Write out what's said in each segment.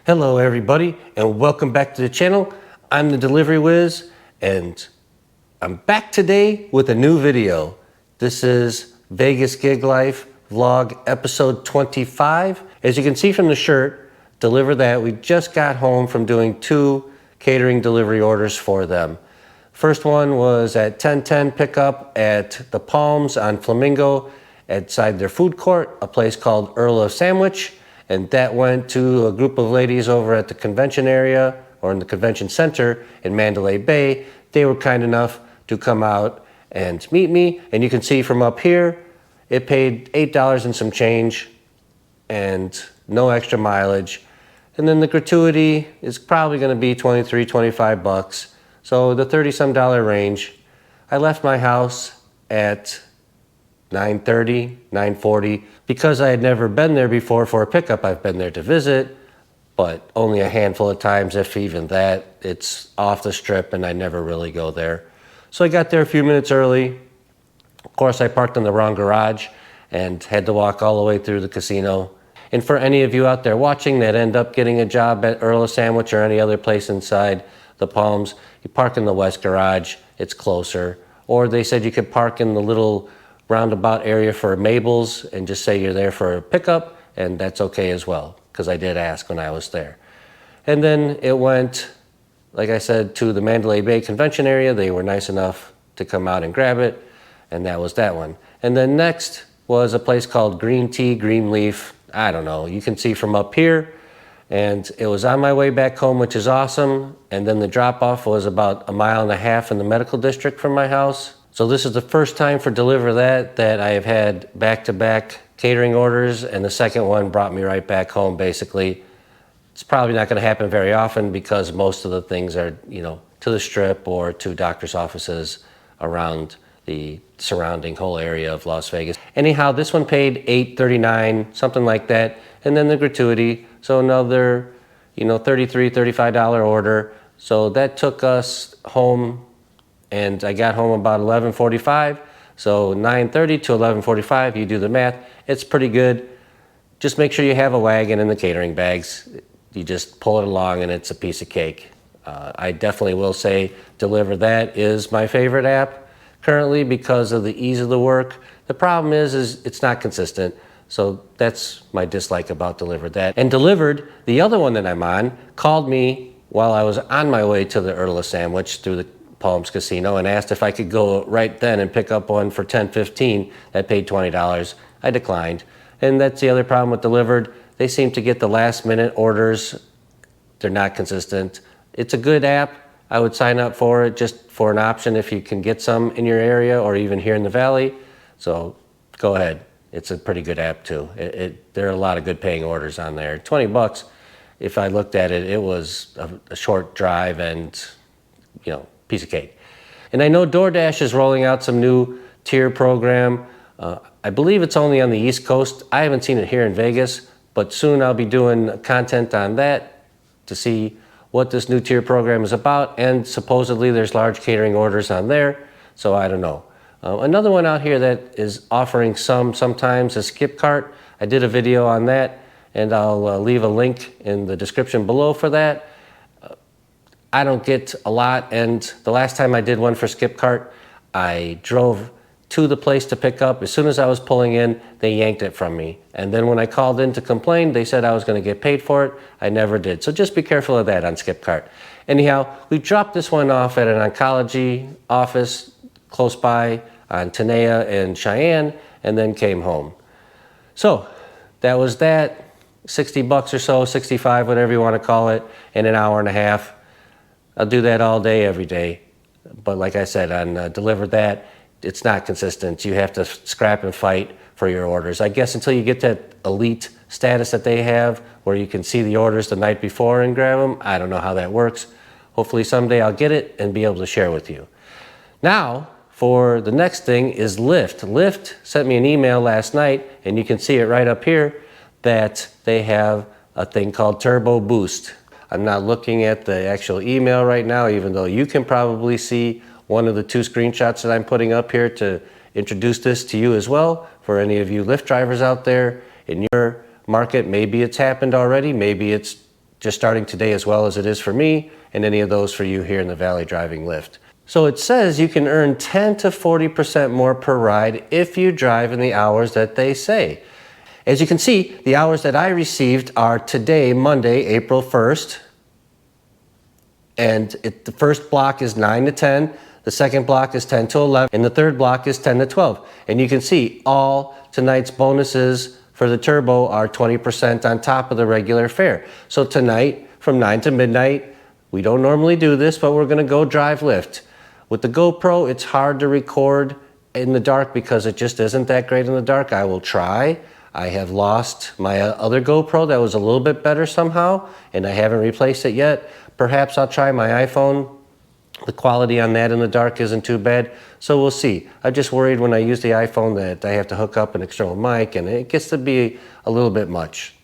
Hello everybody and welcome back to the channel. I'm the Delivery Whiz and I'm back today with a new video. This is Vegas Gig Life Vlog episode 25. As you can see from the shirt, DeliverThat, we just got home from doing 2 catering delivery orders for them. First one was at 10:10 pickup at the Palms on Flamingo outside their food court, a place called Earl of Sandwich. And that went to a group of ladies over at the convention area or in the convention center in Mandalay Bay. They were kind enough to come out and meet me. And you can see from up here, it paid $8 and some change and no extra mileage. And then the gratuity is probably going to be 23, 25 bucks. So the 30-some dollar range. I left my house at 9:30, 9:40. Because I had never been there before for a pickup, I've been there to visit, but only a handful of times, if even that. It's off the strip and I never really go there. So I got there a few minutes early. Of course, I parked in the wrong garage and had to walk all the way through the casino. And for any of you out there watching that end up getting a job at Earl of Sandwich or any other place inside the Palms, you park in the west garage, it's closer. Or they said you could park in the little roundabout area for Mabel's and just say you're there for a pickup, and that's okay as well, because I did ask when I was there. And then it went, like I said, to the Mandalay Bay convention area. They were nice enough to come out and grab it, and that was that one. And then next was a place called Green Tea, Green Leaf. I don't know, you can see from up here, and it was on my way back home, which is awesome. And then the drop-off was about 1.5 miles in the medical district from my house. So this is the first time for DeliverThat that I have had back-to-back catering orders, and the second one brought me right back home, basically. It's probably not going to happen very often because most of the things are, to the strip or to doctor's offices around the surrounding whole area of Las Vegas. Anyhow, this one paid $8.39, something like that, and then the gratuity. So another, $33, $35 order. So that took us home. And I got home about 11:45, so 9:30 to 11:45, you do the math, it's pretty good. Just make sure you have a wagon and the catering bags. You just pull it along and it's a piece of cake. I definitely will say DeliverThat is my favorite app currently because of the ease of the work. The problem is it's not consistent, so that's my dislike about DeliverThat. And Delivered, the other one that I'm on, called me while I was on my way to the Earl of Sandwich through the Palms Casino and asked if I could go right then and pick up one for $10.15 that paid $20. I declined. And that's the other problem with Delivered. They seem to get the last minute orders. They're not consistent. It's a good app. I would sign up for it just for an option if you can get some in your area or even here in the Valley. So go ahead. It's a pretty good app too. There are a lot of good paying orders on there. 20 bucks, if I looked at it, it was a short drive and, piece of cake. And I know DoorDash is rolling out some new tier program. I believe it's only on the East Coast. I haven't seen it here in Vegas, but soon I'll be doing content on that to see what this new tier program is about. And supposedly there's large catering orders on there, so I don't know. Another one out here that is offering sometimes is Skipcart. I did a video on that, and I'll leave a link in the description below for that. I don't get a lot, and the last time I did one for Skipcart, I drove to the place to pick up. As soon as I was pulling in, they yanked it from me. And then when I called in to complain, they said I was going to get paid for it. I never did. So just be careful of that on Skipcart. Anyhow, we dropped this one off at an oncology office close by on Tenaya and Cheyenne, and then came home. So that was that. 60 bucks or so, 65, whatever you want to call it, in an hour and a half. I'll do that all day, every day. But like I said, on DeliverThat, it's not consistent. You have to scrap and fight for your orders. I guess until you get that elite status that they have, where you can see the orders the night before and grab them, I don't know how that works. Hopefully someday I'll get it and be able to share with you. Now, for the next thing is Lyft. Lyft sent me an email last night, and you can see it right up here, that they have a thing called Turbo Boost. I'm not looking at the actual email right now, even though you can probably see one of the 2 screenshots that I'm putting up here to introduce this to you as well. For any of you Lyft drivers out there in your market, maybe it's happened already, maybe it's just starting today as well as it is for me and any of those for you here in the Valley driving Lyft. So it says you can earn 10 to 40% more per ride if you drive in the hours that they say. As you can see, the hours that I received are today, Monday, April 1st. And the first block is 9 to 10, the second block is 10 to 11, and the third block is 10 to 12. And you can see all tonight's bonuses for the turbo are 20% on top of the regular fare. So tonight, from 9 to midnight, we don't normally do this, but we're gonna go drive Lyft. With the GoPro, it's hard to record in the dark because it just isn't that great in the dark. I will try. I have lost my other GoPro that was a little bit better somehow, and I haven't replaced it yet. Perhaps I'll try my iPhone. The quality on that in the dark isn't too bad, so we'll see. I'm just worried when I use the iPhone that I have to hook up an external mic, and it gets to be a little bit much.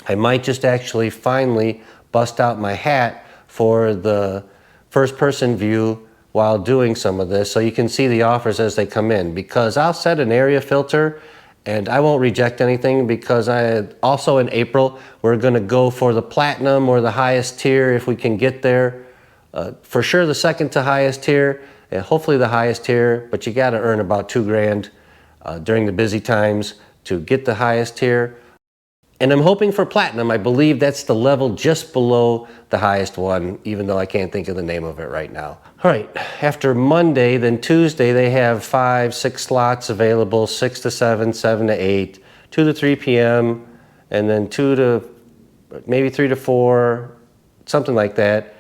I might just actually finally bust out my hat for the first-person view while doing some of this, so you can see the offers as they come in, because I'll set an area filter and I won't reject anything, because also in April, we're gonna go for the platinum or the highest tier if we can get there. For sure the second to highest tier, and hopefully the highest tier, but you gotta earn about $2,000 during the busy times to get the highest tier. And I'm hoping for platinum. I believe that's the level just below the highest one, even though I can't think of the name of it right now. All right, after Monday, then Tuesday, they have 5, 6 slots available, 6 to 7, 7 to 8, 2 to 3 p.m., and then 2 to maybe 3 to 4, something like that.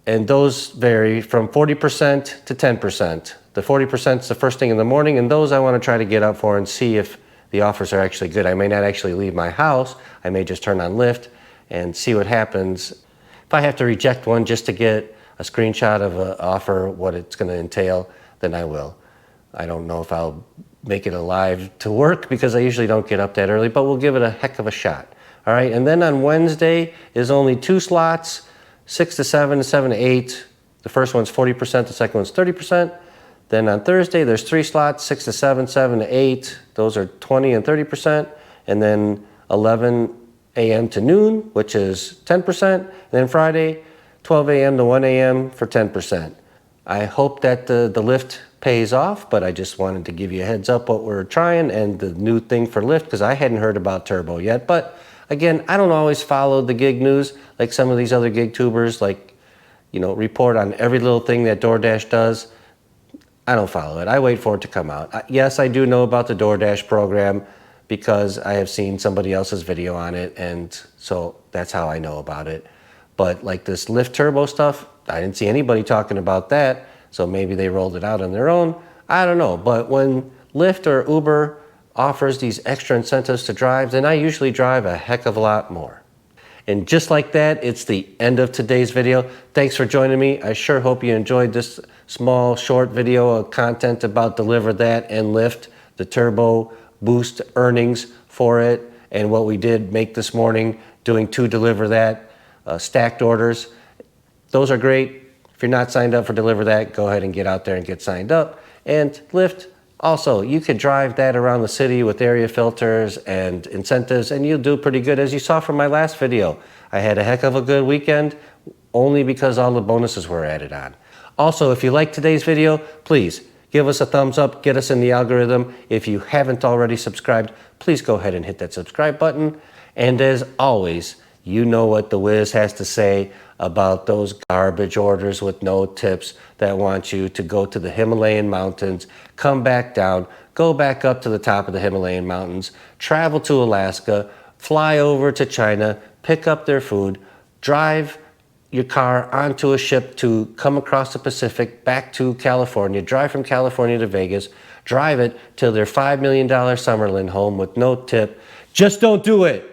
And those vary from 40% to 10%. The 40% is the first thing in the morning, and those I want to try to get up for and see if the offers are actually good. I may not actually leave my house. I may just turn on Lyft and see what happens. If I have to reject one just to get a screenshot of an offer, what it's going to entail, then I will. I don't know if I'll make it alive to work because I usually don't get up that early, but we'll give it a heck of a shot. All right, and then on Wednesday is only 2 slots, 6 to 7, 7 to 8. The first one's 40%, the second one's 30%. Then on Thursday, there's 3 slots, 6 to 7, 7 to 8. Those are 20 and 30%. And then 11 a.m. to noon, which is 10%. And then Friday, 12 a.m. to 1 a.m. for 10%. I hope that the Lyft pays off, but I just wanted to give you a heads up what we're trying and the new thing for Lyft, because I hadn't heard about Turbo yet. But again, I don't always follow the gig news like some of these other gig tubers, like, you know, report on every little thing that DoorDash does. I don't follow it. I wait for it to come out. Yes, I do know about the DoorDash program because I have seen somebody else's video on it, and so that's how I know about it. But like this Lyft Turbo stuff, I didn't see anybody talking about that, so maybe they rolled it out on their own. I don't know. But when Lyft or Uber offers these extra incentives to drive, then I usually drive a heck of a lot more. And just like that, it's the end of today's video. Thanks for joining me. I sure hope you enjoyed this small, short video of content about DeliverThat and Lyft, the turbo boost earnings for it, and what we did make this morning doing 2 DeliverThat stacked orders. Those are great. If you're not signed up for DeliverThat, go ahead and get out there and get signed up. And Lyft, also, you could drive that around the city with area filters and incentives, and you'll do pretty good. As you saw from my last video, I had a heck of a good weekend only because all the bonuses were added on. Also, if you liked today's video, please give us a thumbs up, get us in the algorithm. If you haven't already subscribed, please go ahead and hit that subscribe button. And as always, you know what the Wiz has to say about those garbage orders with no tips that want you to go to the Himalayan mountains, come back down, go back up to the top of the Himalayan mountains, travel to Alaska, fly over to China, pick up their food, drive your car onto a ship to come across the Pacific back to California, drive from California to Vegas, drive it to their $5 million Summerlin home with no tip. Just don't do it.